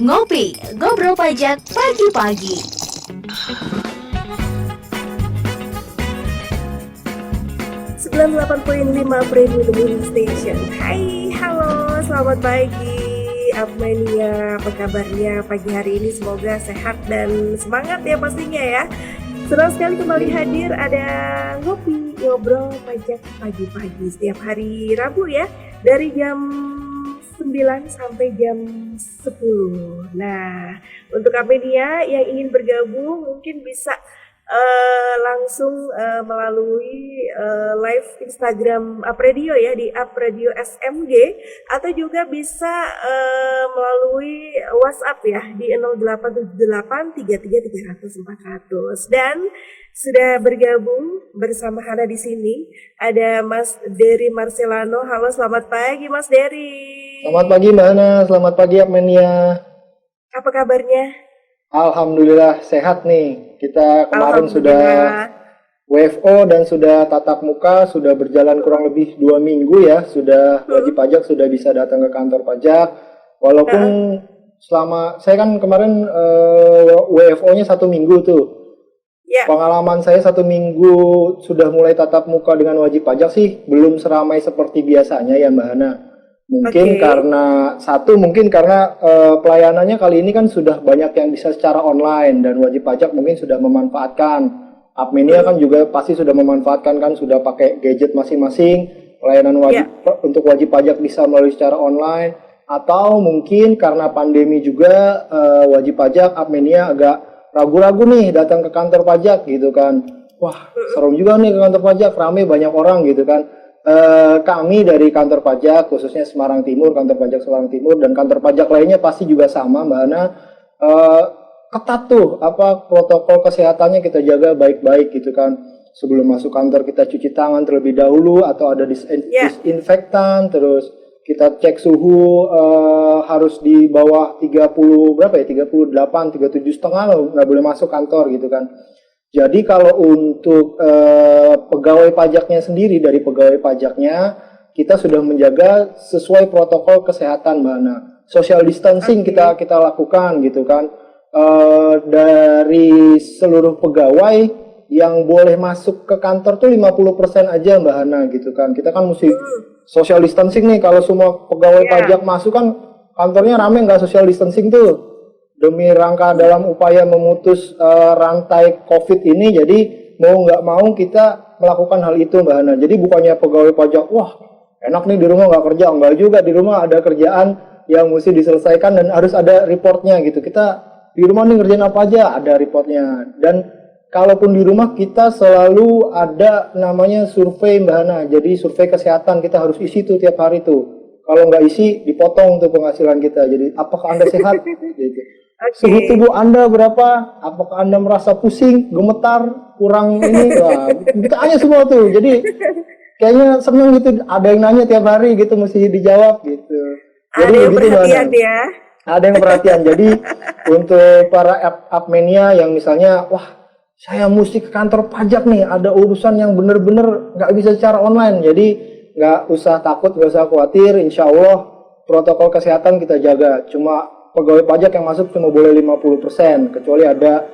Ngopi, ngobrol pajak pagi-pagi. 98.5 Premium Station. Hai, halo, selamat pagi Apmania. Apa kabarnya pagi hari ini? Semoga sehat dan semangat ya pastinya ya. Senang sekali kembali hadir, ada Ngopi, ngobrol pajak pagi-pagi setiap hari Rabu ya, dari jam 9 sampai jam 10. Nah, untuk Apmania yang ingin bergabung mungkin bisa langsung melalui live Instagram Apradio ya, di Apradio SMG, atau juga bisa melalui WhatsApp ya di 0878 33 300 400. Dan sudah bergabung bersama Hana di sini ada Mas Dery Marcelano. Halo, selamat pagi Mas Dery. Selamat pagi Mbak Ana, selamat pagi Apmania. Apa kabarnya? Alhamdulillah sehat nih. Kita kemarin sudah WFO dan sudah tatap muka, sudah berjalan kurang lebih 2 minggu ya. Sudah wajib pajak sudah bisa datang ke kantor pajak. Walaupun selama saya kan kemarin WFO-nya 1 minggu tuh. Pengalaman saya 1 minggu sudah mulai tatap muka dengan wajib pajak sih belum seramai seperti biasanya ya Mbak Ana. Mungkin karena pelayanannya kali ini kan sudah banyak yang bisa secara online, dan wajib pajak mungkin sudah memanfaatkan. Apmenia kan juga pasti sudah memanfaatkan kan, sudah pakai gadget masing-masing. Pelayanan wajib untuk wajib pajak bisa melalui secara online, atau mungkin karena pandemi juga wajib pajak Apmenia agak ragu-ragu nih datang ke kantor pajak gitu kan. Wah, seru juga nih ke kantor pajak, rame banyak orang gitu kan. Kami dari kantor pajak khususnya Semarang Timur, kantor pajak Semarang Timur, dan kantor pajak lainnya pasti juga sama Mbak Ana, ketat tuh protokol kesehatannya kita jaga baik-baik gitu kan. Sebelum masuk kantor kita cuci tangan terlebih dahulu, atau ada disinfektan, terus kita cek suhu harus di bawah 30 berapa ya, 38, 37,5 nggak boleh masuk kantor gitu kan. Jadi kalau untuk pegawai pajaknya sendiri, dari pegawai pajaknya kita sudah menjaga sesuai protokol kesehatan Mbak Ana. Social distancing kita lakukan gitu kan. Dari seluruh pegawai yang boleh masuk ke kantor tuh 50% aja Mbak Ana gitu kan. Kita kan mesti social distancing nih. Kalau semua pegawai pajak masuk kan kantornya rame, nggak social distancing tuh. Demi rangka dalam upaya memutus rantai COVID ini, jadi mau nggak mau kita melakukan hal itu Mbak Hana. Jadi bukannya pegawai pajak, wah enak nih di rumah nggak kerja, enggak juga, di rumah ada kerjaan yang mesti diselesaikan dan harus ada reportnya gitu. Kita di rumah nih ngerjain apa aja, ada reportnya. Dan kalaupun di rumah kita selalu ada namanya survei Mbak Hana. Jadi survei kesehatan kita harus isi tuh tiap hari tuh. Kalau nggak isi, dipotong tuh penghasilan kita. Jadi apakah Anda sehat? Gitu. Suhu tubuh Anda berapa? Apakah Anda merasa pusing, gemetar, kurang ini? Wah, ditanya semua tuh. Jadi kayaknya seneng gitu. Ada yang nanya tiap hari gitu, mesti dijawab gitu. Jadi ada yang gitu, perhatian ya. Ada yang perhatian. Jadi untuk para Apmenia yang misalnya, wah saya mesti ke kantor pajak nih, ada urusan yang bener-bener nggak bisa secara online. Jadi nggak usah takut, nggak usah khawatir. Insya Allah protokol kesehatan kita jaga. Cuma pegawai pajak yang masuk cuma boleh 50%, kecuali ada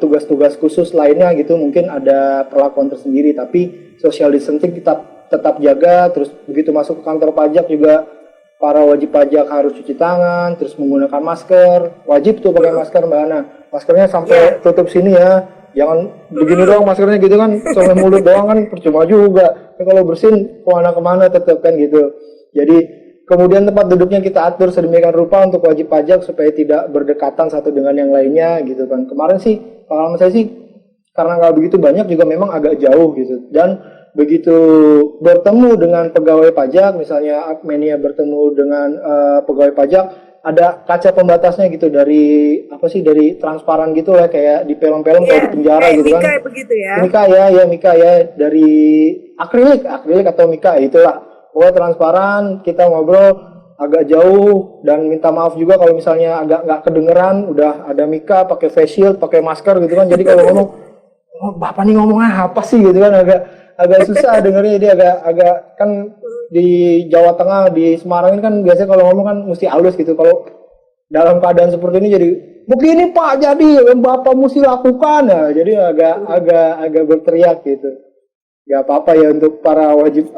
tugas-tugas khusus lainnya gitu, mungkin ada perlakuan tersendiri. Tapi social distancing kita tetap jaga. Terus begitu masuk ke kantor pajak juga para wajib pajak harus cuci tangan, terus menggunakan masker. Wajib tuh pakai masker Mbak Ana. Maskernya sampai tutup sini ya. Jangan begini doang maskernya gitu kan, sampai mulut doang kan percuma juga. Tapi kalau bersin kemana-kemana tetap kan gitu. Jadi kemudian tempat duduknya kita atur sedemikian rupa untuk wajib pajak supaya tidak berdekatan satu dengan yang lainnya gitu kan. Kemarin sih pengalaman saya sih karena nggak begitu banyak juga memang agak jauh gitu. Dan begitu bertemu dengan pegawai pajak, misalnya Apmenia bertemu dengan pegawai pajak, ada kaca pembatasnya gitu dari dari transparan gitu lah, kayak di film-film kayak di penjara gitu kan. Mika begitu ya. Mika ya dari akrilik atau Mika itulah. Pokoknya transparan, kita ngobrol agak jauh, dan minta maaf juga kalau misalnya agak nggak kedengeran, udah ada Mika pakai face shield, pakai masker gitu kan. Jadi kalau ngomong, oh, Bapak nih ngomongnya apa sih gitu kan, agak susah dengernya, jadi agak kan di Jawa Tengah, di Semarang ini kan biasanya kalau ngomong kan mesti halus gitu. Kalau dalam keadaan seperti ini jadi begini Pak, jadi yang Bapak mesti lakukan ya. Jadi agak berteriak gitu. Ya apa-apa ya, untuk para wajib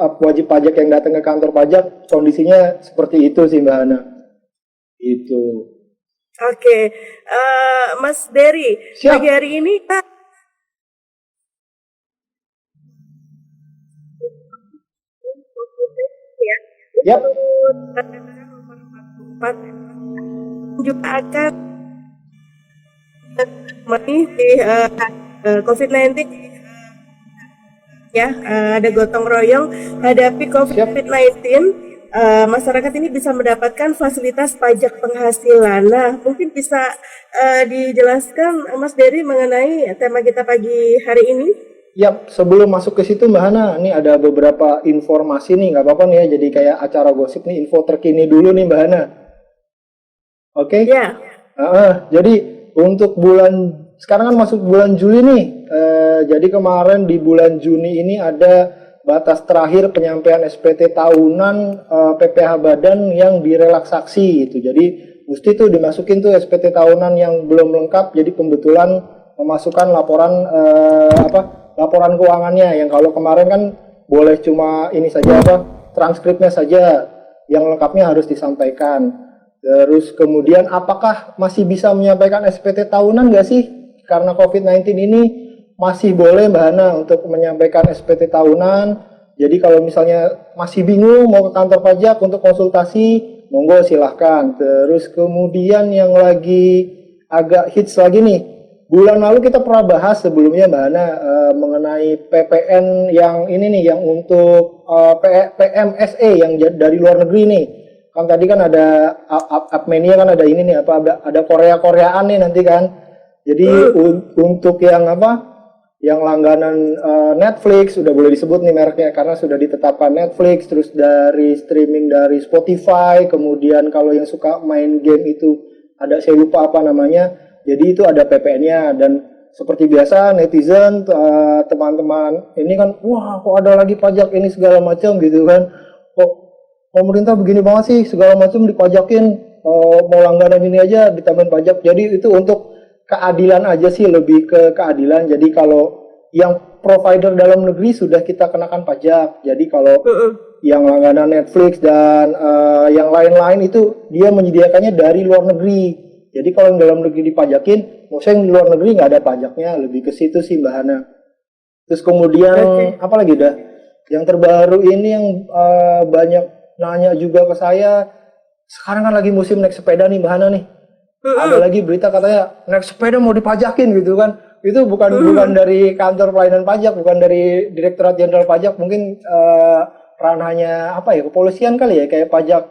pajak yang datang ke kantor pajak kondisinya seperti itu sih Mbak Hana. Itu. Oke, Mas Dery, Siap. pagi hari ini Kak, ya, Yap. nomor 44 juga akan di COVID-19 ya, ada gotong royong hadapi COVID-19. Masyarakat ini bisa mendapatkan fasilitas pajak penghasilan. Nah, mungkin bisa dijelaskan Mas Dery mengenai tema kita pagi hari ini. Yap, sebelum masuk ke situ Mbak Hana, ini ada beberapa informasi nih, nggak apa-apa nih ya, jadi kayak acara gosip nih, info terkini dulu nih Mbak Hana. Oke? Ya, Jadi untuk sekarang kan masuk bulan Juli nih, jadi kemarin di bulan Juni ini ada batas terakhir penyampaian SPT tahunan PPh Badan yang direlaksasi gitu. Jadi mesti tuh dimasukin tuh SPT tahunan yang belum lengkap, jadi pembetulan memasukkan laporan keuangannya, yang kalau kemarin kan boleh cuma ini saja transkripnya saja, yang lengkapnya harus disampaikan. Terus kemudian apakah masih bisa menyampaikan SPT tahunan nggak sih? Karena COVID-19 ini masih boleh Mbak Hana untuk menyampaikan SPT tahunan. Jadi kalau misalnya masih bingung mau ke kantor pajak untuk konsultasi, monggo silahkan. Terus kemudian yang lagi agak hits lagi nih, bulan lalu kita pernah bahas sebelumnya Mbak Hana mengenai PPN yang ini nih, yang untuk PMSE yang dari luar negeri nih. Kan tadi kan ada Apmenia kan ada ini nih, ada Korea-Koreaan nih nanti kan. Jadi untuk yang langganan Netflix udah boleh disebut nih mereknya karena sudah ditetapkan Netflix, terus dari streaming dari Spotify, kemudian kalau yang suka main game itu ada, saya lupa apa namanya, jadi itu ada PPN-nya. Dan seperti biasa netizen, teman-teman ini kan, wah kok ada lagi pajak ini segala macam gitu kan, kok pemerintah begini banget sih segala macam dipajakin, mau langganan ini aja ditambahin pajak. Jadi itu untuk keadilan aja sih, lebih ke keadilan. Jadi kalau yang provider dalam negeri sudah kita kenakan pajak. Jadi kalau yang langganan Netflix dan yang lain-lain itu dia menyediakannya dari luar negeri. Jadi kalau yang dalam negeri dipajakin, maksudnya yang di luar negeri nggak ada pajaknya, lebih ke situ sih Mbak Hana. Terus kemudian apa lagi dah? Yang terbaru ini yang banyak nanya juga ke saya, sekarang kan lagi musim naik sepeda nih Mbak Hana nih. Ada lagi berita katanya naik sepeda mau dipajakin gitu kan. Itu bukan dari kantor pelayanan pajak, bukan dari Direktorat Jenderal Pajak, mungkin ranahnya kepolisian kali ya, kayak pajak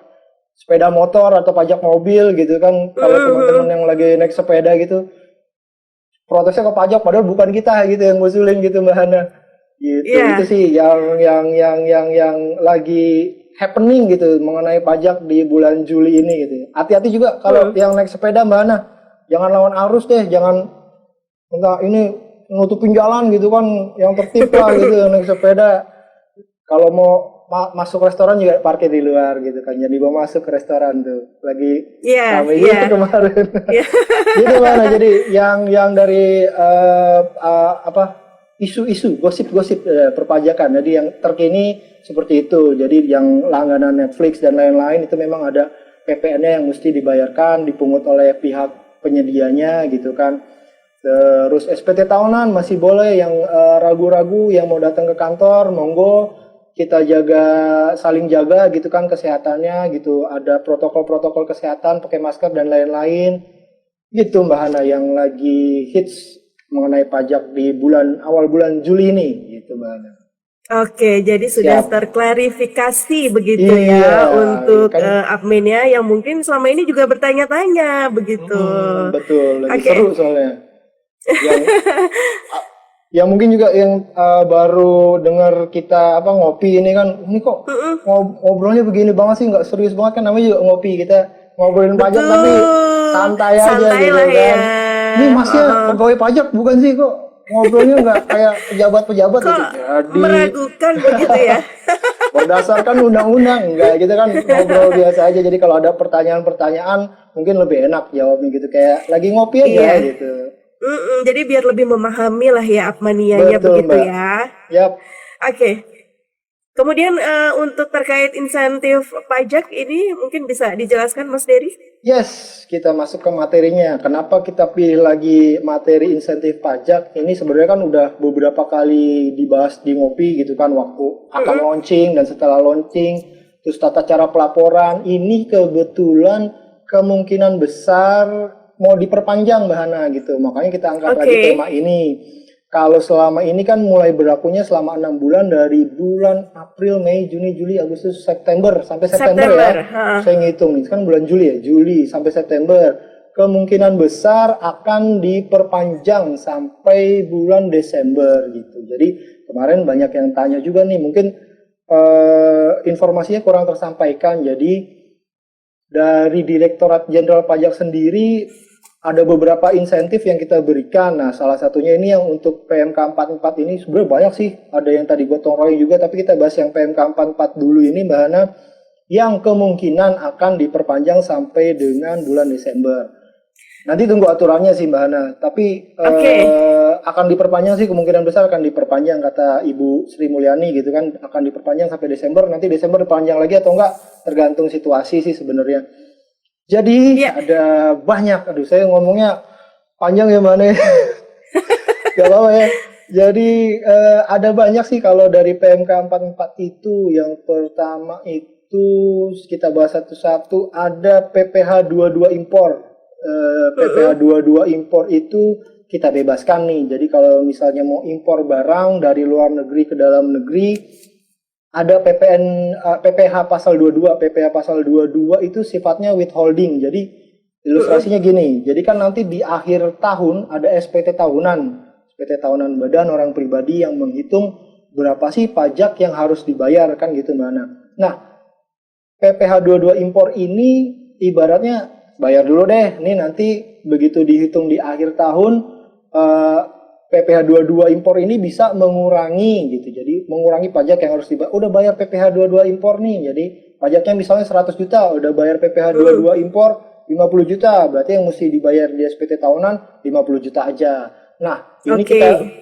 sepeda motor atau pajak mobil gitu kan. Kalau teman-teman yang lagi naik sepeda gitu protesnya ke pajak, padahal bukan kita gitu yang ngusulin gitu Mbak Hana. Gitu. Itu sih yang lagi happening gitu mengenai pajak di bulan Juli ini gitu. Hati-hati juga kalau yang naik sepeda Mbak Hana, jangan lawan arus deh, jangan minta ini nutupin jalan gitu kan, yang tertib lah gitu yang naik sepeda. Kalau mau masuk restoran juga parkir di luar gitu kan, jadi mau masuk ke restoran tuh lagi gitu kemarin. Jadi mana, jadi yang dari isu-isu, gosip-gosip perpajakan. Jadi yang terkini seperti itu. Jadi yang langganan Netflix dan lain-lain itu memang ada PPN-nya yang mesti dibayarkan, dipungut oleh pihak penyedianya gitu kan. Terus SPT tahunan masih boleh, yang ragu-ragu yang mau datang ke kantor, monggo kita saling jaga gitu kan kesehatannya gitu. Ada protokol-protokol kesehatan, pakai masker dan lain-lain. Gitu Mbak Hana yang lagi hits mengenai pajak di awal bulan Juli ini gitu Mbak Hana. Oke, jadi sudah terklarifikasi begitu ya untuk Apmenia yang mungkin selama ini juga bertanya-tanya begitu. Betul, lagi seru soalnya. Yang mungkin juga yang baru dengar kita ngopi ini kan, ini kok ngobrolnya begini banget sih, nggak serius banget kan, namanya juga ngopi, kita ngobrolin pajak tapi santai aja gitu kan. Ini masnya pegawai pajak bukan sih, kok ngobrolnya nggak kayak pejabat-pejabat gitu. Kok Jadi meragukan begitu ya? berdasarkan undang-undang enggak gitu kan, ngobrol biasa aja. Jadi kalau ada pertanyaan-pertanyaan mungkin lebih enak jawabnya gitu, kayak lagi ngopi aja Iya. gitu. Jadi biar lebih memahami lah ya Apmanianya Betul, begitu Mbak. ya. Yap. Oke. Kemudian untuk terkait insentif pajak ini mungkin bisa dijelaskan Mas Dery? Yes, kita masuk ke materinya. Kenapa kita pilih lagi materi insentif pajak? Ini sebenarnya kan udah beberapa kali dibahas di Ngopi gitu kan, waktu akan launching dan setelah launching, terus tata cara pelaporan. Ini kebetulan kemungkinan besar mau diperpanjang Mbak Hana gitu. Makanya kita angkat lagi tema ini. Kalau selama ini kan mulai berlakunya selama 6 bulan, dari bulan April, Mei, Juni, Juli, Agustus, September sampai September ya. Saya ngitung nih, kan bulan Juli ya, Juli sampai September. Kemungkinan besar akan diperpanjang sampai bulan Desember gitu. Jadi kemarin banyak yang tanya juga nih, mungkin informasinya kurang tersampaikan. Jadi dari Direktorat Jenderal Pajak sendiri ada beberapa insentif yang kita berikan. Nah, salah satunya ini yang untuk PMK 44 ini sebenarnya banyak sih. Ada yang tadi gotong royong juga, tapi kita bahas yang PMK 44 dulu ini Mbak Hana, yang kemungkinan akan diperpanjang sampai dengan bulan Desember. Nanti tunggu aturannya sih Mbak Hana, tapi akan diperpanjang sih, kemungkinan besar akan diperpanjang, kata Ibu Sri Mulyani gitu kan, akan diperpanjang sampai Desember. Nanti Desember diperpanjang lagi atau enggak, tergantung situasi sih sebenarnya. Jadi ada banyak, aduh saya ngomongnya panjang ya mana ya, gak apa-apa ya. Jadi ada banyak sih kalau dari PMK 44 itu. Yang pertama itu kita bahas satu-satu, ada PPh 22 impor. PPh 22 impor itu kita bebaskan nih. Jadi kalau misalnya mau impor barang dari luar negeri ke dalam negeri, ada PPh pasal 22. PPh pasal 22 itu sifatnya withholding. Jadi ilustrasinya gini. Jadi kan nanti di akhir tahun ada SPT tahunan. SPT tahunan badan orang pribadi yang menghitung berapa sih pajak yang harus dibayar kan gitu Mbak Ana. Nah, PPh 22 impor ini ibaratnya bayar dulu deh. Nih nanti begitu dihitung di akhir tahun, PPh 22 impor ini bisa mengurangi gitu. Jadi mengurangi pajak yang harus dibayar. Udah bayar PPh 22 impor nih. Jadi pajaknya misalnya 100 juta, udah bayar PPh 22 impor 50 juta. Berarti yang mesti dibayar di SPT tahunan 50 juta aja. Nah, ini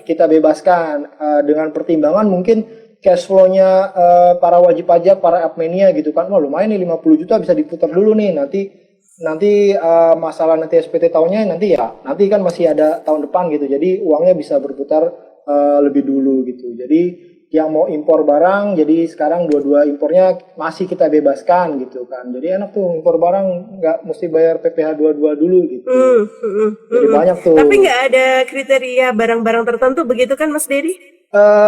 kita bebaskan dengan pertimbangan mungkin cash flow-nya para wajib pajak, para Apmenia gitu kan. Wah, lumayan nih 50 juta bisa diputar dulu nih. Nanti masalah nanti SPT tahunnya nanti kan masih ada tahun depan gitu. Jadi uangnya bisa berputar lebih dulu gitu. Jadi yang mau impor barang, jadi sekarang dua-dua impornya masih kita bebaskan gitu kan. Jadi enak tuh impor barang, nggak mesti bayar PPh 22 dulu gitu. Jadi banyak tuh. Tapi nggak ada kriteria barang-barang tertentu begitu kan Mas Dery?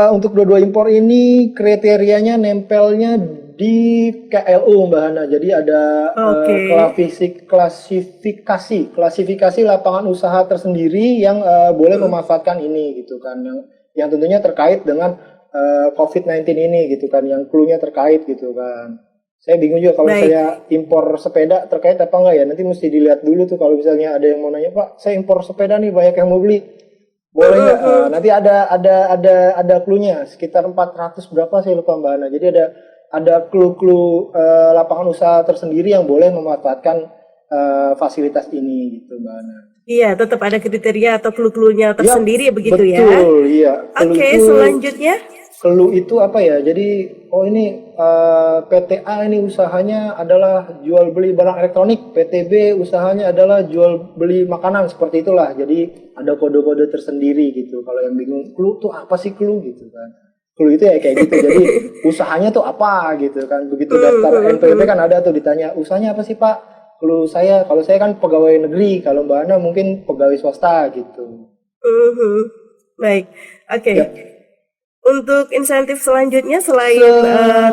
Untuk dua-dua impor ini kriterianya nempelnya di KLU Mbak Hana. Jadi ada klasifikasi lapangan usaha tersendiri yang boleh memanfaatkan ini gitu kan. Yang tentunya terkait dengan COVID-19 ini gitu kan, yang clue-nya terkait gitu kan. Saya bingung juga kalau saya impor sepeda terkait apa enggak ya. Nanti mesti dilihat dulu tuh kalau misalnya ada yang mau nanya, Pak, saya impor sepeda nih banyak yang mau beli. Boleh nggak? Nanti ada clue-nya sekitar 400 berapa saya lupa Mbak Ana. Jadi ada clue-clue lapangan usaha tersendiri yang boleh memanfaatkan fasilitas ini gitu Mbak Ana. Iya, tetap ada kriteria atau clue-cluenya tersendiri begitu betul, ya. Betul, iya. Oke, selanjutnya. Clue itu apa ya? Jadi ini PTA ini usahanya adalah jual beli barang elektronik, PTB usahanya adalah jual beli makanan, seperti itulah. Jadi ada kode-kode tersendiri gitu. Kalau yang bingung, clue tuh apa sih clue gitu kan? Clue itu ya kayak gitu. Jadi usahanya tuh apa gitu kan? Begitu daftar NPWP kan ada tuh ditanya, usahanya apa sih Pak? Clue saya, kalau saya kan pegawai negeri, kalau Mbak Ana mungkin pegawai swasta gitu. Baik, oke. Yep. Untuk insentif selanjutnya selain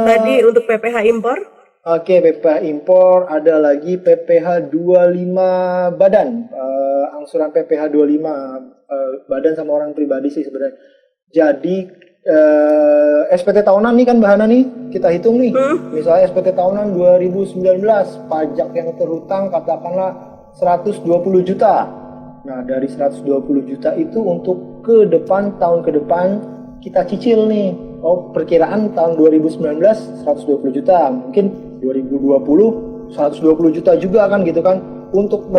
tadi untuk PPh impor? Oke, PPh impor ada lagi PPh 25 badan, angsuran PPh 25 badan sama orang pribadi sih sebenarnya. Jadi SPT tahunan nih kan Mbak Hana nih, kita hitung nih. Misalnya SPT tahunan 2019, pajak yang terhutang katakanlah 120 juta. Nah, dari 120 juta itu untuk ke depan, tahun ke depan kita cicil nih. Oh, perkiraan tahun 2019 120 juta, mungkin 2020 120 juta juga kan gitu kan. Untuk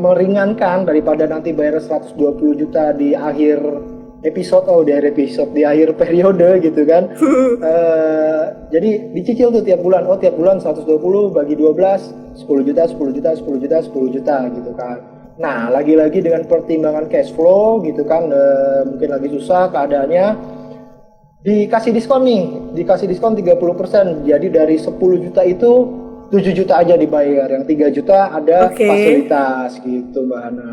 meringankan daripada nanti bayar 120 juta di akhir di akhir periode gitu kan. Jadi dicicil tuh tiap bulan. Oh, tiap bulan 120 bagi 12, 10 juta, 10 juta, 10 juta, 10 juta gitu kan. Nah, lagi-lagi dengan pertimbangan cash flow gitu kan, mungkin lagi susah keadaannya, dikasih diskon 30%. Jadi dari 10 juta itu 7 juta aja dibayar, yang 3 juta ada fasilitas gitu Mbak Hana.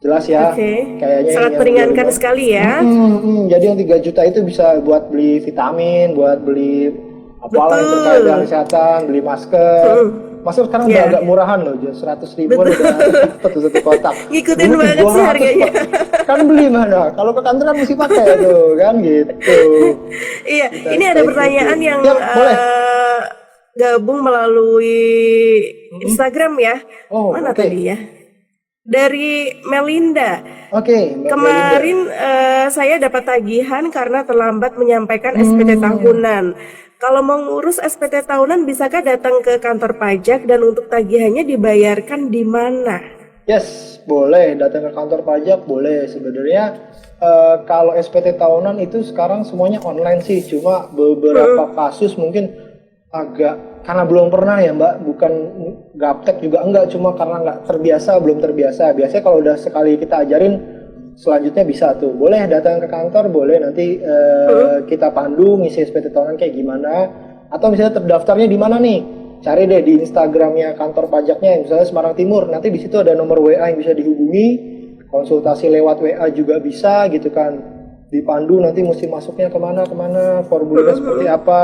Jelas ya? Kayaknya sangat meringankan sekali ya. Jadi yang 3 juta itu bisa buat beli vitamin, buat beli apalah yang terkait dengan kesehatan, beli masker. Masker sekarang udah agak murahan loh, 100 ribuan udah satu kotak. Ngikutin banget sih harganya. Kan beli mana? Kalau ke kantor kan mesti pakai tuh kan gitu. Iya, ini ada pertanyaan yang gabung melalui Instagram ya. Mana tadi ya? Dari Melinda. Kemarin saya dapat tagihan karena terlambat menyampaikan SPT tahunan. Kalau mau ngurus SPT tahunan, bisakah datang ke kantor pajak dan untuk tagihannya dibayarkan di mana? Yes, boleh datang ke kantor pajak, boleh. Sebenarnya kalau SPT tahunan itu sekarang semuanya online sih, cuma beberapa kasus mungkin agak karena belum pernah ya Mbak, bukan gaptek juga enggak, cuma karena nggak terbiasa, belum terbiasa. Biasanya kalau udah sekali kita ajarin, selanjutnya bisa tuh, boleh datang ke kantor, boleh nanti kita pandu ngisi SPT tahunan kayak gimana, atau misalnya terdaftarnya di mana nih, cari deh di Instagramnya kantor pajaknya, misalnya Semarang Timur, nanti di situ ada nomor WA yang bisa dihubungi, konsultasi lewat WA juga bisa gitu kan, dipandu nanti mesti masuknya kemana, formulirnya seperti apa,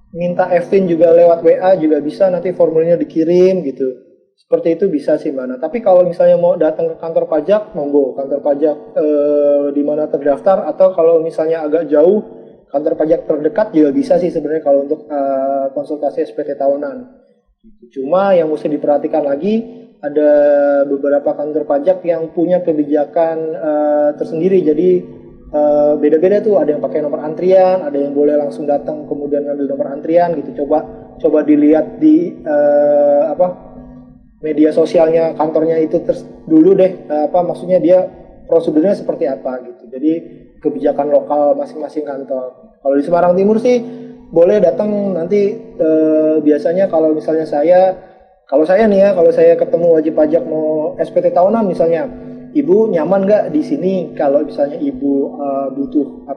minta Evin juga lewat WA juga bisa, nanti formulirnya dikirim gitu. Seperti itu bisa sih mana. Tapi kalau misalnya mau datang ke kantor pajak, monggo kantor pajak di mana terdaftar, atau kalau misalnya agak jauh kantor pajak terdekat juga bisa sih sebenarnya kalau untuk konsultasi SPT tahunan. Cuma yang mesti diperhatikan lagi, ada beberapa kantor pajak yang punya kebijakan tersendiri. Jadi beda-beda tuh, ada yang pakai nomor antrian, ada yang boleh langsung datang kemudian ngambil nomor antrian gitu. Coba dilihat di media sosialnya kantornya itu dulu deh, maksudnya dia prosedurnya seperti apa gitu. Jadi kebijakan lokal masing-masing kantor. Kalau di Semarang Timur sih boleh datang nanti, biasanya kalau misalnya kalau saya ketemu wajib pajak mau SPT tahunan misalnya, Ibu nyaman nggak di sini? Kalau misalnya Ibu butuh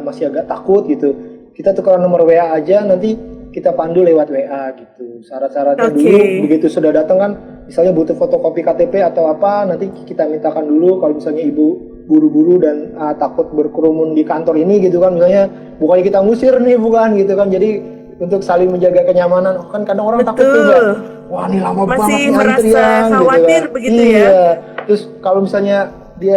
masih agak takut gitu, kita tukeran nomor WA aja, nanti kita pandu lewat WA gitu. Syarat-syaratnya dulu, begitu sudah datang kan, misalnya butuh fotokopi KTP atau apa, nanti kita mintakan dulu. Kalau misalnya Ibu buru-buru dan takut berkerumun di kantor ini gitu kan, misalnya bukannya kita ngusir nih, bukan gitu kan. Jadi untuk saling menjaga kenyamanan, kan kadang orang takut juga. Wah, ini lama banget nih antrian gitu khawatir kan. Begitu ya. Terus kalau misalnya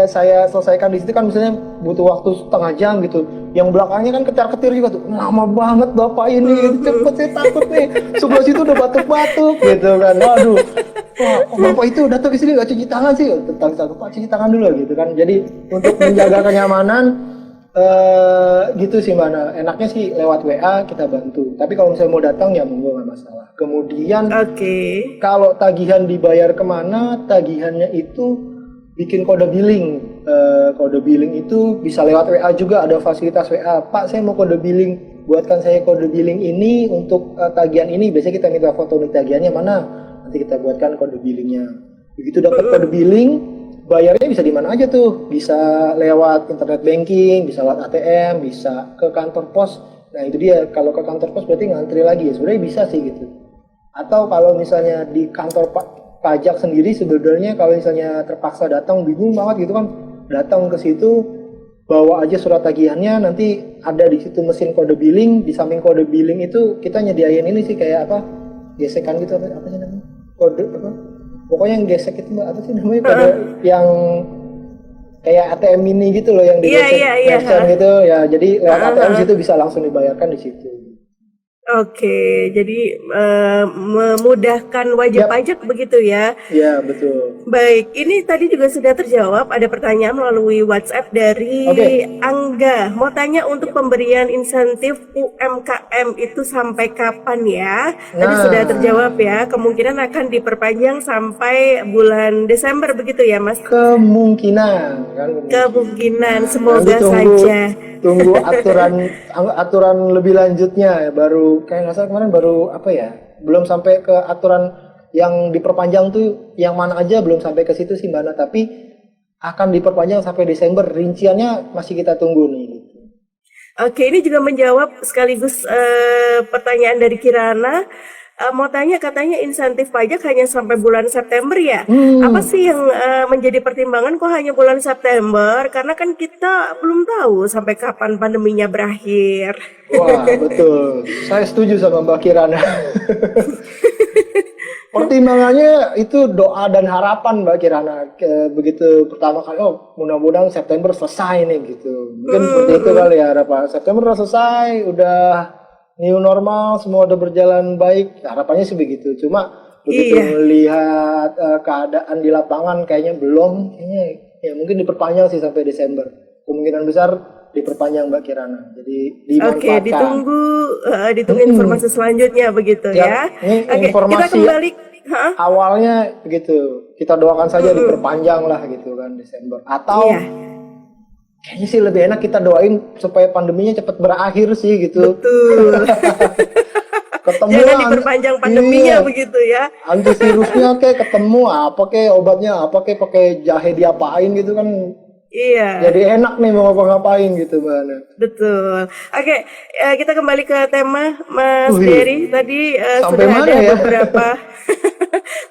saya selesaikan di situ kan, misalnya butuh waktu setengah jam gitu, yang belakangnya kan ketar-ketir juga tuh, lama banget bapak ini, cepet saya takut nih, sebelah situ udah batuk-batuk gitu kan. Waduh, wah, bapak itu datang ke sini nggak cuci tangan sih? Pak, cuci tangan dulu gitu kan. Jadi untuk menjaga kenyamanan gitu sih mana, enaknya sih lewat WA kita bantu. Tapi kalau misalnya mau datang ya monggo, nggak masalah. Kemudian kalau tagihan dibayar kemana, tagihannya itu bikin kode billing. Kode billing itu bisa lewat WA juga, ada fasilitas WA. Pak, saya mau kode billing, buatkan saya kode billing ini untuk tagihan ini. Biasanya kita minta foto nih, tagihannya mana, nanti kita buatkan kode billingnya. Begitu dapat kode billing, bayarnya bisa di mana aja tuh. Bisa lewat internet banking, bisa lewat ATM, bisa ke kantor pos. Nah itu dia, kalau ke kantor pos berarti ngantri lagi ya. Sebenarnya bisa sih gitu. Atau kalau misalnya di kantor pajak sendiri, sebenarnya kalau misalnya terpaksa datang, bingung banget gitu kan, datang ke situ bawa aja surat tagihannya, nanti ada di situ mesin kode billing. Di samping kode billing itu kita nyediain ini sih, kayak gesekan gitu, apa sih namanya, kode pokoknya yang gesek itu apa sih namanya, kode yang kayak ATM mini gitu loh, yang digesek gitu ya. Jadi lewat ATM situ bisa langsung dibayarkan di situ. Oke, jadi memudahkan wajib Yap, pajak begitu ya. ya betul. Baik, ini tadi juga sudah terjawab. Ada pertanyaan melalui WhatsApp Oke, dari Angga. Mau tanya untuk pemberian insentif UMKM itu sampai kapan ya? Tadi sudah nah terjawab ya. Kemungkinan akan diperpanjang sampai bulan Desember begitu ya, Mas? kemungkinan kan kemungkinan. Kemungkinan, Nanti semoga tunggu saja. tunggu aturan lebih lanjutnya ya. Baru kayak nggak salah kemarin baru apa ya? Belum sampai ke aturan yang diperpanjang tuh yang mana aja belum sampai ke situ sih Mbak Ana. Tapi akan diperpanjang sampai Desember. Rinciannya masih kita tunggu nih. Oke, ini juga menjawab sekaligus pertanyaan dari Kirana. Mau tanya katanya insentif pajak hanya sampai bulan September ya? Apa Hmm, sih yang menjadi pertimbangan kok hanya bulan September? Karena kan kita belum tahu sampai kapan pandeminya berakhir. wah betul. Saya setuju sama Mbak Kirana. Pertimbangannya itu doa dan harapan Mbak Kirana. Begitu pertama kali, oh mudah-mudahan September selesai nih gitu. Mungkin seperti itu kali ya harapan. September udah selesai, udah new normal, semua udah berjalan baik. Harapannya sih begitu. Cuma begitu Iya, melihat keadaan di lapangan kayaknya belum. Kayaknya ya mungkin diperpanjang sih sampai Desember. Kemungkinan besar diperpanjang Mbak Kirana. Jadi oke, dimanfaatkan. ditunggu informasi selanjutnya begitu Siap. ya. Ini Oke, kita informasi kembali. Hah? awalnya begitu, kita doakan saja diperpanjang lah gitu kan Desember, Iya, atau kayaknya sih lebih enak kita doain supaya pandeminya cepat berakhir sih gitu. betul. Ketemu Jangan diperpanjang pandeminya iya, begitu ya. antivirusnya kayak ketemu apa kayak obatnya apa kayak pakai jahe diapain gitu kan, Iya. jadi enak nih mau ngapa-ngapain gitu Mbak. Betul. Oke, kita kembali ke tema Mas Wih, Dery. Tadi sampai sudah mana ada ya? beberapa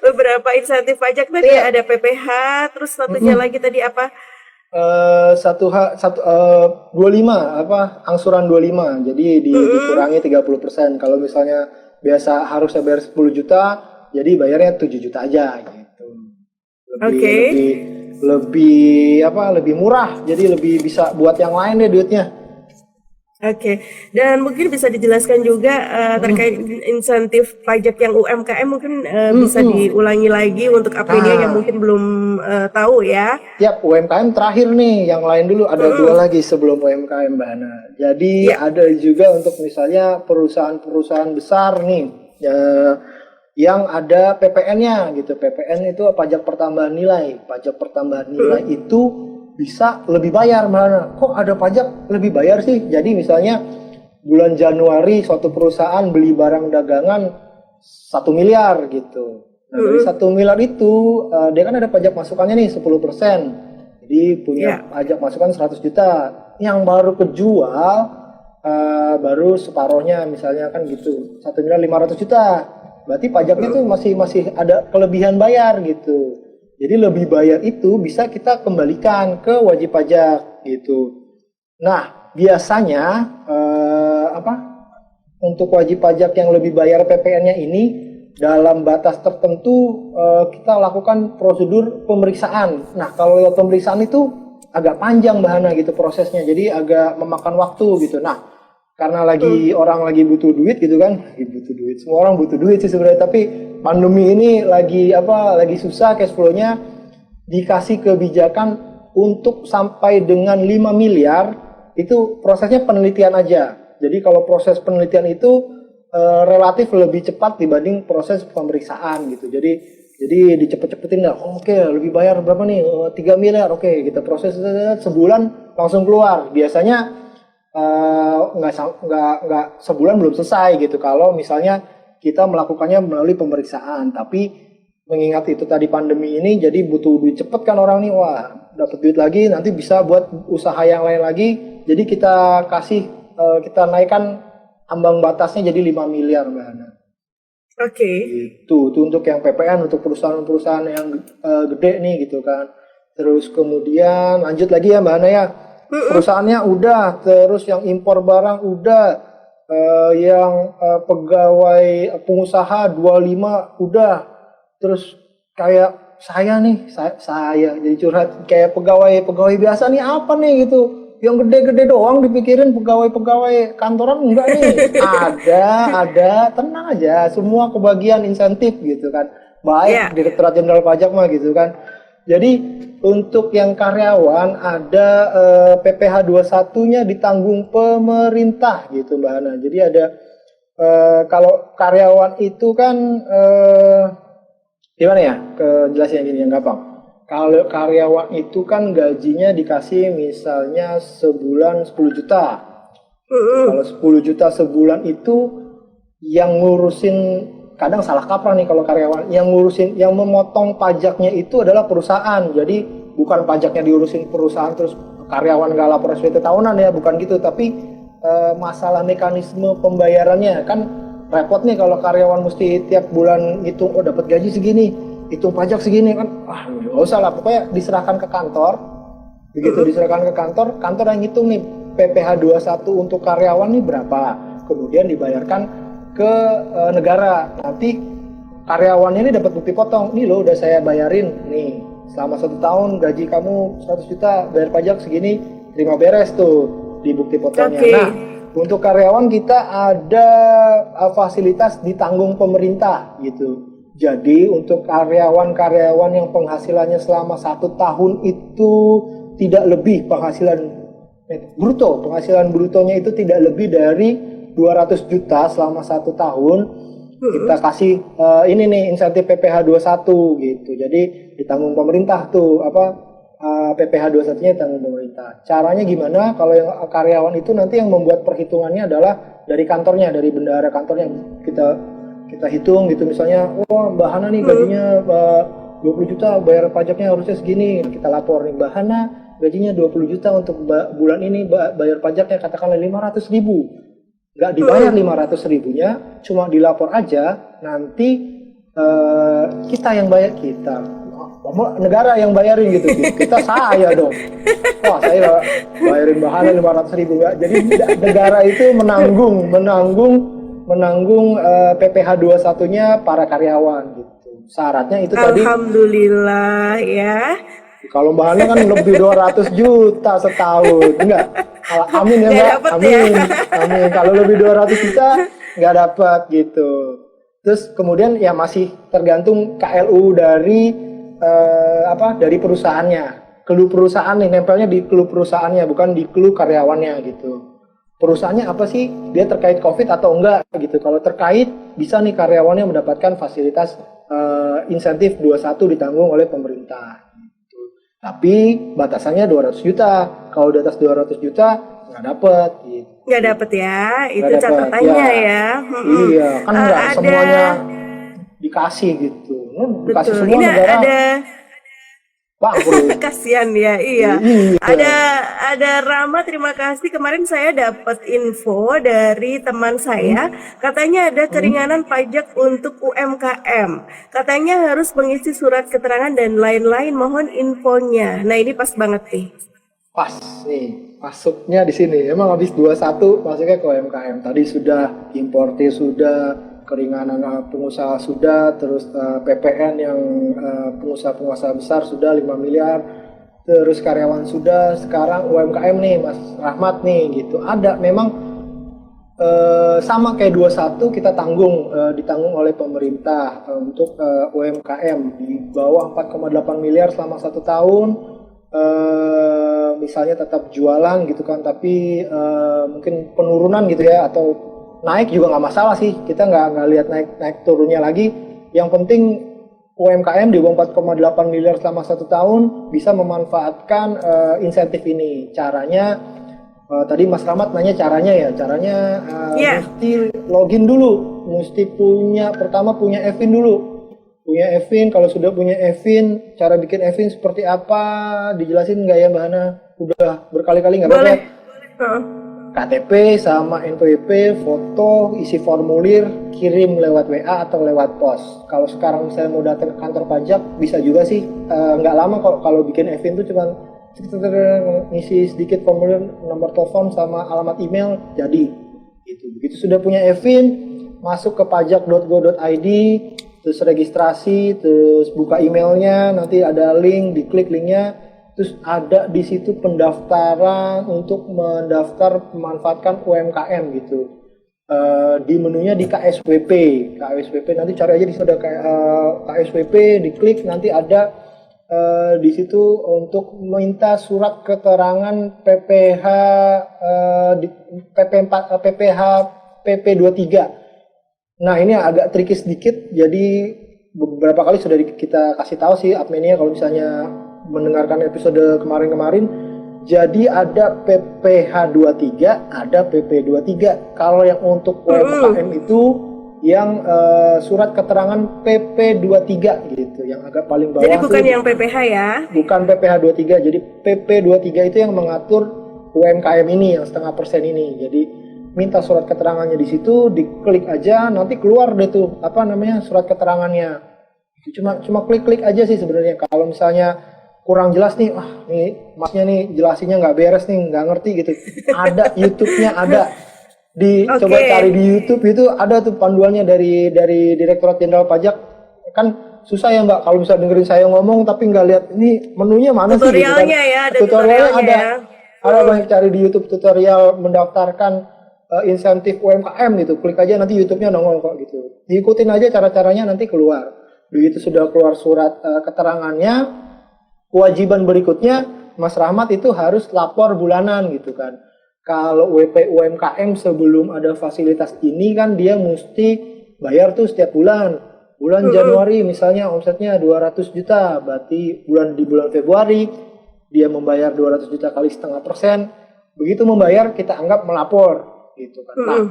beberapa insentif pajak tadi Iya. ada PPh, terus satunya lagi tadi apa? Satu H satu 25 apa angsuran 25 jadi dikurangi 30%. Kalau misalnya biasa harusnya bayar 10 juta jadi bayarnya 7 juta aja gitu, lebih Oke. lebih lebih lebih murah, jadi lebih bisa buat yang lain deh duitnya. Oke, dan mungkin bisa dijelaskan juga terkait insentif pajak yang UMKM mungkin bisa diulangi lagi untuk Aprilia yang Nah, mungkin belum tahu ya. tiap UMKM terakhir nih, yang lain dulu ada dua lagi sebelum UMKM Mbak Hana. Jadi Ya, ada juga untuk misalnya perusahaan-perusahaan besar nih, yang ada PPN-nya gitu. PPN itu pajak pertambahan nilai. Pajak pertambahan nilai itu bisa lebih bayar mana? Kok ada pajak lebih bayar sih? Jadi misalnya bulan Januari suatu perusahaan beli barang dagangan 1 miliar gitu. Nah dari 1 miliar itu dia kan ada pajak masukannya nih 10%. Jadi punya ya, pajak masukan 100 juta. Yang baru kejual baru separohnya misalnya kan gitu 1.500.000.000. Berarti pajaknya tuh masih ada kelebihan bayar gitu. Jadi lebih bayar itu bisa kita kembalikan ke wajib pajak gitu. Nah, biasanya untuk wajib pajak yang lebih bayar PPN-nya ini dalam batas tertentu kita lakukan prosedur pemeriksaan. Nah, kalau lewat pemeriksaan itu agak panjang bahana gitu prosesnya. Jadi agak memakan waktu gitu. Nah, karena orang lagi butuh duit gitu kan, lagi butuh duit. Semua orang butuh duit sih sebenarnya, tapi pandemi ini lagi susah cash flow-nya, dikasih kebijakan untuk sampai dengan 5 miliar itu prosesnya penelitian aja. Jadi kalau proses penelitian itu relatif lebih cepat dibanding proses pemeriksaan gitu. Jadi dicepet-cepetin lah. Oh, oke, lebih bayar berapa nih? 3 miliar. Oke, kita proses sebulan langsung keluar. Biasanya nggak sebulan belum selesai gitu kalau misalnya kita melakukannya melalui pemeriksaan. Tapi mengingat itu tadi pandemi ini jadi butuh duit cepet kan orang nih, wah dapat duit lagi nanti bisa buat usaha yang lain lagi, jadi kita naikkan ambang batasnya jadi 5 miliar Mbak Hana. oke. Itu untuk yang PPN untuk perusahaan-perusahaan yang gede nih gitu kan. Terus kemudian lanjut lagi ya Mbak Hana ya. Perusahaannya udah, terus yang impor barang udah, yang pegawai pengusaha 25 udah, terus kayak saya nih, saya jadi curhat kayak pegawai biasa nih apa nih gitu, yang gede-gede doang dipikirin pegawai-pegawai kantoran enggak nih. Ada, tenang aja, semua kebagian insentif gitu kan. Baik Direktorat Jenderal Pajak mah gitu kan. Jadi untuk yang karyawan ada PPh 21-nya ditanggung pemerintah gitu Mbak Hana. Jadi ada kalau karyawan itu kan gimana ya? Jelasin yang gini yang gampang. Kalau karyawan itu kan gajinya dikasih misalnya sebulan 10 juta. Kalau 10 juta sebulan itu yang ngurusin, kadang salah kaprah nih kalau karyawan, yang ngurusin, yang memotong pajaknya itu adalah perusahaan. Jadi bukan pajaknya diurusin perusahaan terus karyawan nggak lapor SPT tahunan ya, bukan gitu. Tapi masalah mekanisme pembayarannya kan repot nih kalau karyawan mesti tiap bulan ngitung, oh dapat gaji segini, hitung pajak segini kan, nggak usah lah, pokoknya diserahkan ke kantor. Begitu diserahkan ke kantor, kantor yang ngitung nih PPh 21 untuk karyawan nih berapa, kemudian dibayarkan ke negara. Nanti karyawannya ini dapat bukti potong, nih loh udah saya bayarin nih selama 1 tahun gaji kamu 100 juta, bayar pajak segini, terima beres tuh di bukti potongnya. Nah, untuk karyawan kita ada fasilitas ditanggung pemerintah gitu. Jadi untuk karyawan-karyawan yang penghasilannya selama 1 tahun itu tidak lebih penghasilan brutonya itu tidak lebih dari 200 juta selama 1 tahun, kita kasih ini nih insentif PPh 21 gitu. Jadi ditanggung pemerintah tuh PPh 21-nya ditanggung pemerintah. Caranya gimana? Kalau yang karyawan itu nanti yang membuat perhitungannya adalah dari kantornya, dari bendahara kantornya. Kita hitung gitu, misalnya Mbak Hana nih gajinya 20 juta, bayar pajaknya harusnya segini. Kita lapor nih, Mbak Hana gajinya 20 juta untuk bulan ini, bayar pajaknya katakanlah 500 ribu. Nggak dibayar 500 ribunya, cuma dilapor aja, nanti kita yang bayar, negara yang bayarin gitu. Kita saya dong. Wah, saya bayarin Mbak Hana 500 ribu. Jadi negara itu menanggung PPh 21-nya para karyawan gitu. Syaratnya itu tadi. Alhamdulillah ya. Kalau Mbak Hana kan lebih 200 juta setahun. Enggak. Amin ya Mbak. Amin. Amin. Kalau lebih 200 juta nggak dapat gitu. Terus kemudian ya masih tergantung KLU dari dari perusahaannya. Clue perusahaan nih, nempelnya di clue perusahaannya, bukan di clue karyawannya gitu. Perusahaannya apa sih, dia terkait COVID atau enggak gitu. Kalau terkait, bisa nih karyawannya mendapatkan fasilitas insentif 21 ditanggung oleh pemerintah gitu. Tapi batasannya 200 juta. Kalau di atas 200 juta nggak dapet gitu. Nggak dapet ya, itu dapet, catatannya ya. Iya, kan nggak semuanya dikasih gitu. Dikasih betul. Semua Ini negara. Ada bangkrut. kasihan ya, iya. Ada Rama, terima kasih. Kemarin saya dapat info dari teman saya, katanya ada keringanan pajak untuk UMKM. Katanya harus mengisi surat keterangan dan lain-lain. Mohon infonya. Nah, ini pas banget nih. Pas nih, masuknya di sini. Emang habis 21 masuknya ke UMKM. Tadi sudah importir, sudah keringanan pengusaha sudah, terus PPN yang pengusaha-pengusaha besar sudah 5 miliar, terus karyawan sudah, sekarang UMKM nih Mas Rahmat nih gitu. Ada memang sama kayak 21 kita ditanggung oleh pemerintah untuk UMKM di bawah 4,8 miliar selama 1 tahun. Misalnya tetap jualan gitu kan, tapi mungkin penurunan gitu ya, atau naik juga nggak masalah sih, kita nggak lihat naik turunnya lagi. Yang penting UMKM di bawah 4,8 miliar selama 1 tahun bisa memanfaatkan insentif ini. Caranya tadi Mas Rahmat nanya caranya ya, mesti login dulu, mesti pertama punya Evin dulu. Punya Evin, kalau sudah punya Evin, cara bikin Evin seperti apa, dijelasin nggak ya Mbak Hana? Udah berkali-kali nggak apa-apa? KTP sama NPWP, foto, isi formulir, kirim lewat WA atau lewat pos. Kalau sekarang saya mau datang ke kantor pajak, bisa juga sih. Nggak lama kalau bikin Evin tuh cuma ngisi sedikit formulir, nomor telepon sama alamat email, jadi. Gitu. Begitu sudah punya Evin, masuk ke pajak.go.id, terus registrasi, terus buka emailnya, nanti ada link, diklik linknya, terus ada di situ pendaftaran untuk mendaftar memanfaatkan UMKM gitu. Di menunya di KSWP, nanti cari aja di situ ada KSWP, diklik nanti ada di situ untuk minta surat keterangan PPH PPH PP23. Nah ini agak tricky sedikit, jadi beberapa kali sudah kita kasih tahu sih adminnya kalau misalnya mendengarkan episode kemarin-kemarin. Jadi ada PPH 23, ada PP 23. Kalau yang untuk UMKM itu yang surat keterangan PP 23 gitu, yang agak paling bawah. Jadi bukan tuh, yang PPH ya? Bukan PPH 23, jadi PP 23 itu yang mengatur UMKM ini yang 0,5% ini. Jadi minta surat keterangannya di situ, diklik aja, nanti keluar deh tuh apa namanya surat keterangannya. Cuma klik-klik aja sih sebenarnya. Kalau misalnya kurang jelas nih, nih masnya nih jelasinnya nggak beres nih, nggak ngerti gitu. Ada YouTube-nya ada. Coba cari di YouTube itu ada tuh panduannya dari Direktorat Jenderal Pajak. Kan susah ya Mbak kalau bisa dengerin saya ngomong tapi nggak lihat ini menunya mana sih gitu kan. Ya, ada tutorialnya ada. Ya. Ada banyak cari di YouTube tutorial mendaftarkan insentif UMKM gitu. Klik aja nanti YouTube-nya nongol kok gitu. Diikutin aja cara-caranya nanti keluar. Begitu sudah keluar surat keterangannya, kewajiban berikutnya Mas Rahmat itu harus lapor bulanan gitu kan. Kalau WP UMKM sebelum ada fasilitas ini kan dia mesti bayar tuh setiap bulan. Bulan Januari misalnya omsetnya 200 juta, berarti di bulan Februari dia membayar 200 juta kali 0,5%. Begitu membayar kita anggap melapor gitu kan. Nah,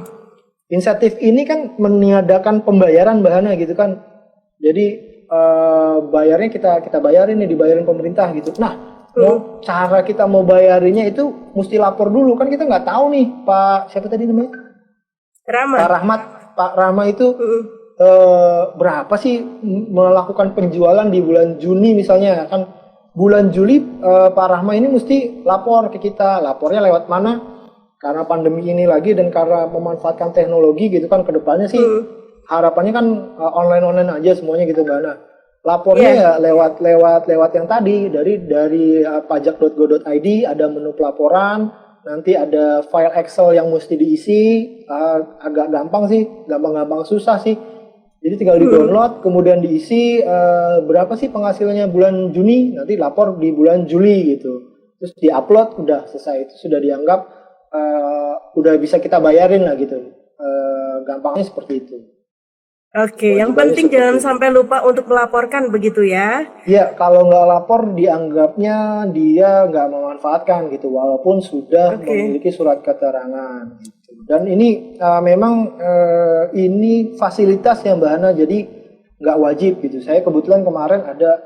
insentif ini kan meniadakan pembayaran bahana gitu kan. Jadi bayarnya kita bayarin nih, dibayarin pemerintah gitu. Nah, cara kita mau bayarinnya itu mesti lapor dulu kan, kita nggak tahu nih Pak siapa tadi namanya? Pak Rahmat itu berapa sih melakukan penjualan di bulan Juni misalnya kan. Bulan Juli Pak Rahmat ini mesti lapor ke kita. Lapornya lewat mana? Karena pandemi ini lagi dan karena memanfaatkan teknologi gitu kan, kedepannya sih harapannya kan online aja semuanya gitu Mbak. Nah, lapornya ya lewat yang tadi dari pajak.go.id ada menu pelaporan, nanti ada file Excel yang mesti diisi, agak gampang sih, gampang susah sih. Jadi tinggal di-download, kemudian diisi berapa sih penghasilannya bulan Juni, nanti lapor di bulan Juli gitu. Terus di-upload, udah selesai, itu sudah dianggap udah bisa kita bayarin lah gitu. Gampangnya seperti itu. Oke, yang penting jangan sampai lupa untuk melaporkan begitu ya? Iya, kalau nggak lapor dianggapnya dia nggak memanfaatkan gitu, walaupun sudah memiliki surat keterangan gitu. Dan ini memang ini fasilitas yang Mbak Hana, jadi nggak wajib gitu. Saya kebetulan kemarin ada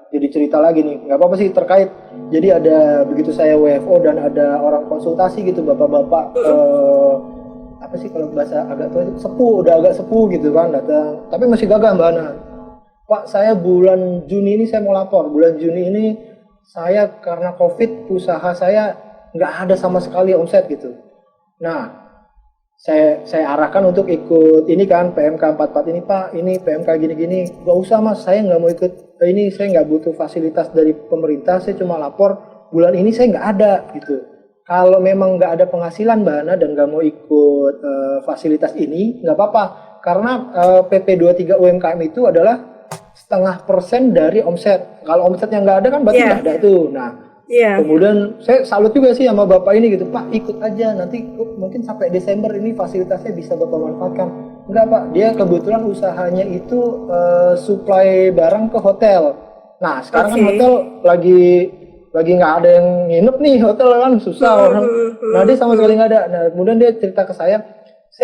jadi cerita lagi nih, nggak apa-apa sih terkait. Jadi ada begitu saya WFO dan ada orang konsultasi gitu, bapak-bapak apa sih kalau bahasa agak tua itu udah agak sepuh gitu kan datang, tapi masih gagah Mbak Ana. Pak, saya bulan Juni ini saya mau lapor. Bulan Juni ini saya karena COVID usaha saya nggak ada sama sekali omset gitu. Nah, saya arahkan untuk ikut ini kan PMK 44 ini Pak, ini PMK gini-gini. Gak usah Mas, saya nggak mau ikut ini, saya nggak butuh fasilitas dari pemerintah, saya cuma lapor bulan ini saya nggak ada gitu. Kalau memang nggak ada penghasilan Mbak Ana dan nggak mau ikut fasilitas ini, nggak apa-apa. Karena PP 23 UMKM itu adalah 0,5% dari omset. Kalau omsetnya nggak ada kan berarti nggak ada tuh. Nah, kemudian saya salut juga sih sama Bapak ini gitu. Pak, ikut aja, nanti mungkin sampai Desember ini fasilitasnya bisa Bapak manfaatkan. Enggak Pak, dia kebetulan usahanya itu supply barang ke hotel. Nah, sekarang kan hotel lagi nggak ada yang nginep nih, hotel kan susah orang. Nah dia sama sekali nggak ada. Nah kemudian dia cerita ke saya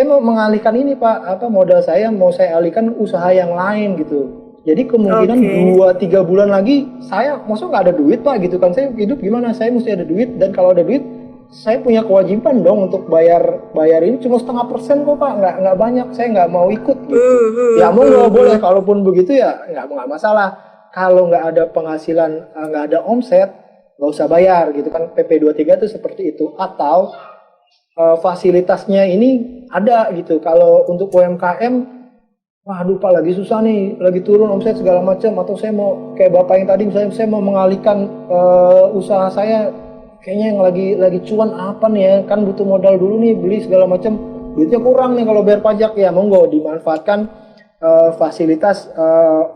mau mengalihkan ini Pak, modal saya mau saya alihkan usaha yang lain gitu. Jadi kemungkinan 2-3 bulan lagi saya maksudnya nggak ada duit Pak gitu kan, saya hidup gimana, saya mesti ada duit, dan kalau ada duit saya punya kewajiban dong untuk bayar ini, cuma 0,5% kok Pak, nggak banyak, saya nggak mau ikut gitu. Ya mau nggak boleh, kalaupun begitu ya nggak masalah. Kalau nggak ada penghasilan, nggak ada omset, nggak usah bayar gitu kan. PP 23 itu seperti itu. Atau fasilitasnya ini ada gitu. Kalau untuk UMKM waduh Pak lagi susah nih, lagi turun omset segala macam, atau saya mau kayak Bapak yang tadi misalnya saya mau mengalihkan usaha saya, kayaknya yang lagi cuan apa nih ya, kan butuh modal dulu nih beli segala macam, duitnya kurang nih kalau bayar pajak, ya monggo dimanfaatkan fasilitas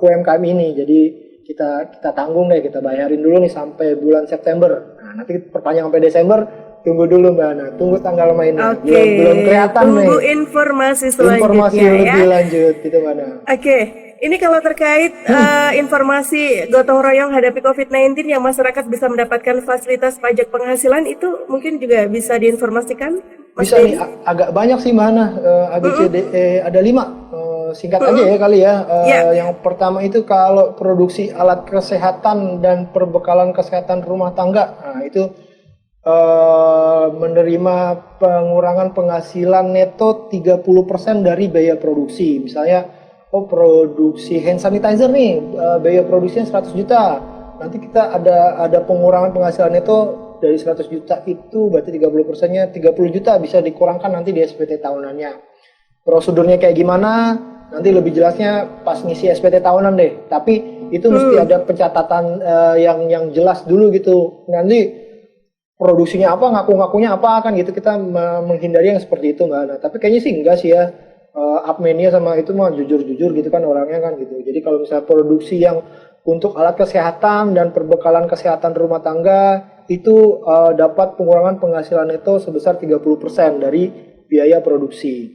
UMKM ini. Jadi kita tanggung deh, kita bayarin dulu nih sampai bulan September. Nah, nanti perpanjang sampai Desember. Tunggu dulu Mbak Ana, tunggu tanggal mainnya. Oke, Belum kelihatan nih. tunggu informasi selanjutnya Informasi ya. lebih lanjut gitu Mbak Ana. Oke, ini kalau terkait informasi gotong royong hadapi COVID-19 yang masyarakat bisa mendapatkan fasilitas pajak penghasilan, itu mungkin juga bisa diinformasikan, Mas Bisa Dedi? nih, agak banyak sih Mbak Ana, ABCDE ada 5. Singkat aja ya kali ya. Ya. Yang pertama itu kalau produksi alat kesehatan dan perbekalan kesehatan rumah tangga, nah itu menerima pengurangan penghasilan neto 30% dari biaya produksi. Misalnya, produksi hand sanitizer nih, biaya produksinya 100 juta. Nanti kita ada pengurangan penghasilan neto dari 100 juta itu berarti 30%-nya 30 juta bisa dikurangkan nanti di SPT tahunannya. Prosedurnya kayak gimana? Nanti lebih jelasnya pas ngisi SPT tahunan deh. Tapi itu mesti ada pencatatan yang jelas dulu gitu. Nanti produksinya apa, ngaku-ngakunya apa kan gitu, kita menghindari yang seperti itu Mbak Ana. Tapi kayaknya sih enggak sih ya, Apmenia sama itu mah jujur-jujur gitu kan orangnya kan gitu. Jadi kalau misalnya produksi yang untuk alat kesehatan dan perbekalan kesehatan rumah tangga itu dapat pengurangan penghasilan neto sebesar 30% dari biaya produksi.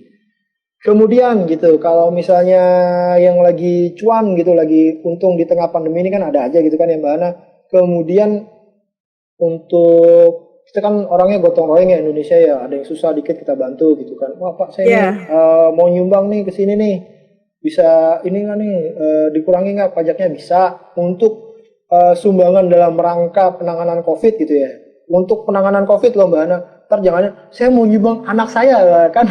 Kemudian gitu, kalau misalnya yang lagi cuan gitu, lagi untung di tengah pandemi ini kan ada aja gitu kan ya Mbak Ana. Kemudian untuk kita kan orangnya gotong royong ya Indonesia ya, ada yang susah dikit kita bantu gitu kan. Wah Pak saya nih, mau nyumbang nih ke sini nih, bisa ini nggak nih dikurangi nggak pajaknya? Bisa. Untuk sumbangan dalam rangka penanganan COVID gitu ya. Untuk penanganan COVID loh Mbak Ana, ntar jangan saya mau nyumbang anak saya kan.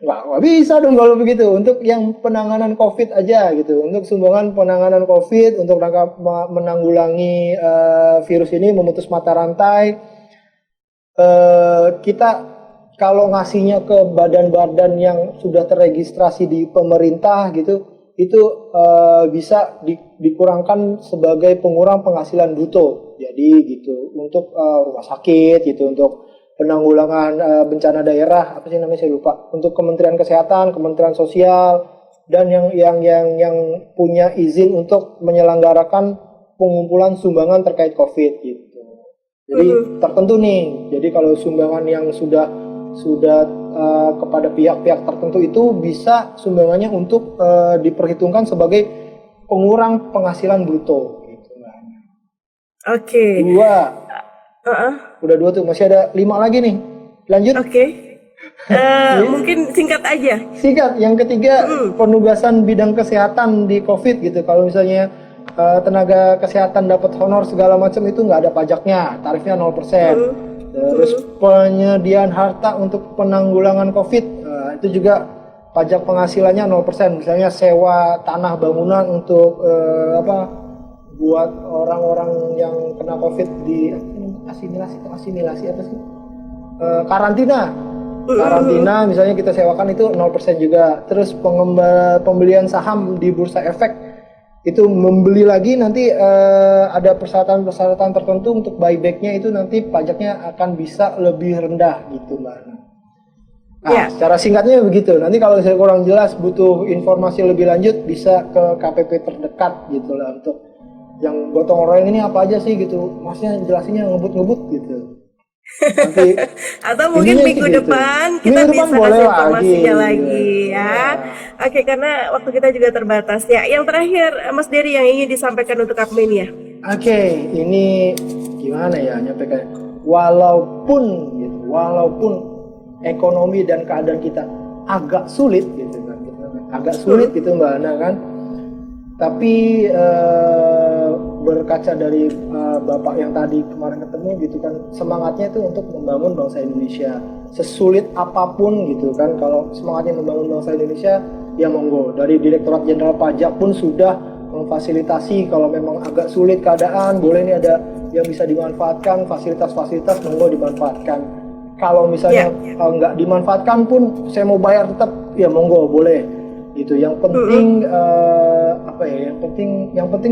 Nggak bisa dong kalau begitu. Untuk yang penanganan COVID aja gitu, untuk sumbangan penanganan COVID, untuk rangka menanggulangi virus ini, memutus mata rantai, kita kalau ngasihnya ke badan-badan yang sudah terregistrasi di pemerintah gitu, itu bisa dikurangkan sebagai pengurang penghasilan bruto. Jadi gitu, untuk rumah sakit gitu, untuk penanggulangan bencana daerah, apa sih namanya saya lupa, untuk Kementerian Kesehatan, Kementerian Sosial, dan yang punya izin untuk menyelenggarakan pengumpulan sumbangan terkait COVID gitu. Jadi tertentu nih. Jadi kalau sumbangan yang sudah kepada pihak-pihak tertentu itu bisa sumbangannya untuk diperhitungkan sebagai pengurang penghasilan bruto gitu. Oke. Udah 2 tuh, masih ada 5 lagi nih. Lanjut. Oke. Mungkin singkat aja. Singkat. Yang ketiga, penugasan bidang kesehatan di COVID gitu. Kalau misalnya tenaga kesehatan dapat honor segala macam itu nggak ada pajaknya, tarifnya 0%. Terus penyediaan harta untuk penanggulangan COVID, itu juga pajak penghasilannya 0%. Misalnya sewa tanah bangunan untuk buat orang-orang yang kena COVID di asimilasi apa sih? Karantina misalnya kita sewakan itu 0% juga. Terus pembelian saham di bursa efek itu membeli lagi nanti ada persyaratan tertentu untuk buybacknya, itu nanti pajaknya akan bisa lebih rendah gitu Mbak. Nah, secara singkatnya begitu. Nanti kalau saya kurang jelas butuh informasi lebih lanjut bisa ke KPP terdekat gitu lah, untuk yang gotong royong ini apa aja sih gitu. Maksudnya jelasinnya ngebut-ngebut gitu. Nanti atau mungkin minggu depan kita bisa kasih informasinya lagi ya. Oke, karena waktu kita juga terbatas ya. Yang terakhir Mas Dery yang ingin disampaikan untuk Apmenia. Oke, ini gimana ya nyampaikan? Walaupun ekonomi dan keadaan kita agak sulit gitu kan, agak sulit gitu Mbak Ana kan. Tapi berkaca dari Bapak yang tadi kemarin ketemu gitu kan, semangatnya itu untuk membangun bangsa Indonesia. Sesulit apapun gitu kan, kalau semangatnya membangun bangsa Indonesia, ya monggo. Dari Direktorat Jenderal Pajak pun sudah memfasilitasi kalau memang agak sulit keadaan, boleh nih ada yang bisa dimanfaatkan, fasilitas-fasilitas monggo dimanfaatkan. Kalau misalnya nggak dimanfaatkan pun, saya mau bayar tetap, ya monggo boleh. gitu. Yang penting apa ya? Yang penting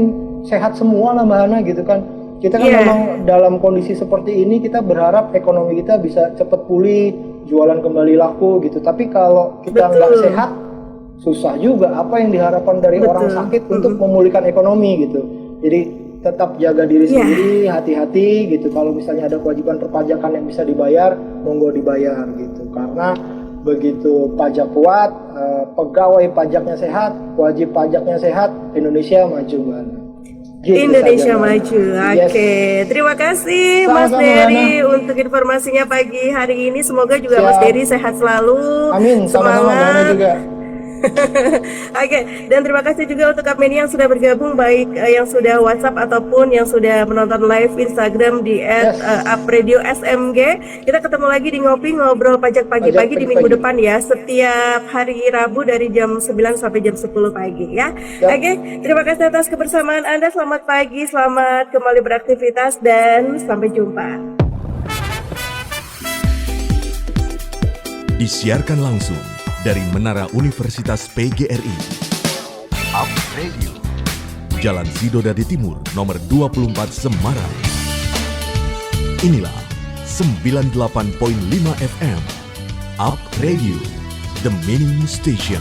sehat semua lah Mbak Hana gitu kan. Kita kan Iya. memang dalam kondisi seperti ini kita berharap ekonomi kita bisa cepat pulih, jualan kembali laku gitu. Tapi kalau kita nggak Betul. sehat, susah juga. Apa yang diharapkan dari Betul. orang sakit untuk memulihkan ekonomi gitu. Jadi tetap jaga diri Iya. sendiri, hati-hati gitu. Kalau misalnya ada kewajiban perpajakan yang bisa dibayar, monggo dibayar gitu. Karena begitu pajak kuat, pegawai pajaknya sehat, wajib pajaknya sehat, Indonesia maju Mbak. Gitu Indonesia saja, Mbak. maju. Yes. Oke, terima kasih Mas Sama-sama, Dery untuk informasinya pagi hari ini. Semoga juga Siap. Mas Dery sehat selalu. Amin, sama-sama Mbak Hana Semangat. juga. Oke, dan terima kasih juga untuk Apmenia yang sudah bergabung, baik yang sudah WhatsApp ataupun yang sudah menonton live Instagram di @upradio_smg. Kita ketemu lagi di Ngobrol Pajak Pagi-pagi di minggu Pagi. depan ya, setiap hari Rabu dari jam 9 sampai jam 10 pagi ya. Ya. Oke, terima kasih atas kebersamaan Anda. Selamat pagi, selamat kembali beraktivitas dan sampai jumpa. Disiarkan langsung dari Menara Universitas PGRI. Up Radio. Jalan Sidodadi Timur, nomor 24 Semarang. Inilah 98.5 FM. Up Radio, The Meaning Station.